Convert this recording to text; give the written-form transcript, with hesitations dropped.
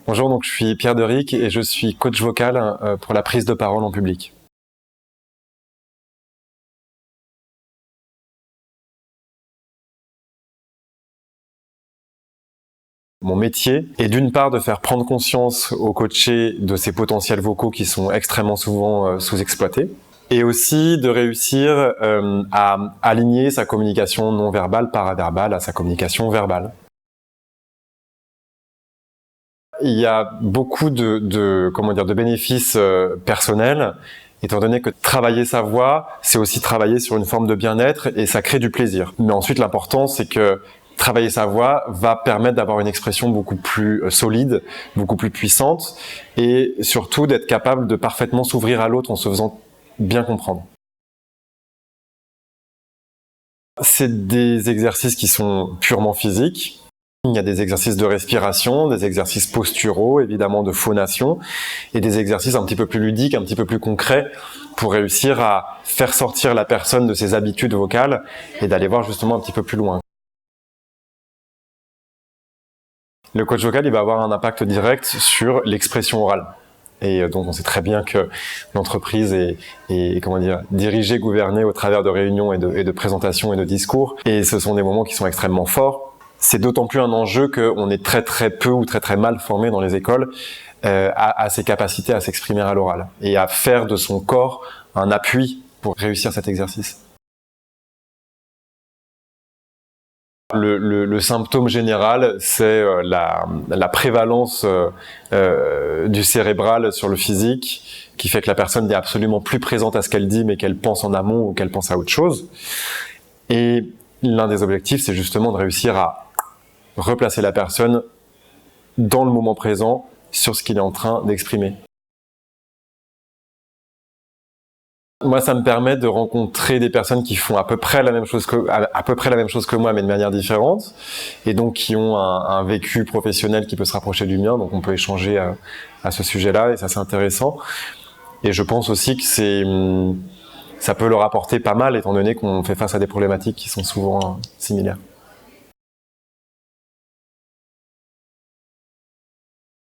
Bonjour, donc je suis Pierre Derick et je suis coach vocal pour la prise de parole en public. Mon métier est d'une part de faire prendre conscience aux coachés de ces potentiels vocaux qui sont extrêmement souvent sous-exploités, et aussi de réussir à aligner sa communication non verbale paraverbale à sa communication verbale. Il y a beaucoup de bénéfices personnels, étant donné que travailler sa voix, c'est aussi travailler sur une forme de bien-être et ça crée du plaisir. Mais ensuite, l'important, c'est que travailler sa voix va permettre d'avoir une expression beaucoup plus solide, beaucoup plus puissante et surtout d'être capable de parfaitement s'ouvrir à l'autre en se faisant bien comprendre. C'est des exercices qui sont purement physiques. Il y a des exercices de respiration, des exercices posturaux, évidemment de phonation, et des exercices un petit peu plus ludiques, un petit peu plus concrets, pour réussir à faire sortir la personne de ses habitudes vocales et d'aller voir justement un petit peu plus loin. Le coach vocal, il va avoir un impact direct sur l'expression orale. Et donc on sait très bien que l'entreprise est dirigée, gouvernée au travers de réunions et de présentations et de discours. Et ce sont des moments qui sont extrêmement forts. C'est d'autant plus un enjeu qu'on est très peu ou très mal formé dans les écoles à ses capacités à s'exprimer à l'oral et à faire de son corps un appui pour réussir cet exercice. Le symptôme général, c'est la prévalence du cérébral sur le physique, qui fait que la personne n'est absolument plus présente à ce qu'elle dit, mais qu'elle pense en amont ou qu'elle pense à autre chose. Et l'un des objectifs, c'est justement de réussir à replacer la personne dans le moment présent sur ce qu'il est en train d'exprimer. Moi, ça me permet de rencontrer des personnes qui font à peu près la même chose que moi, mais de manière différente, et donc qui ont un vécu professionnel qui peut se rapprocher du mien, donc on peut échanger à ce sujet-là, et ça c'est intéressant. Et je pense aussi que ça peut leur apporter pas mal, étant donné qu'on fait face à des problématiques qui sont souvent similaires.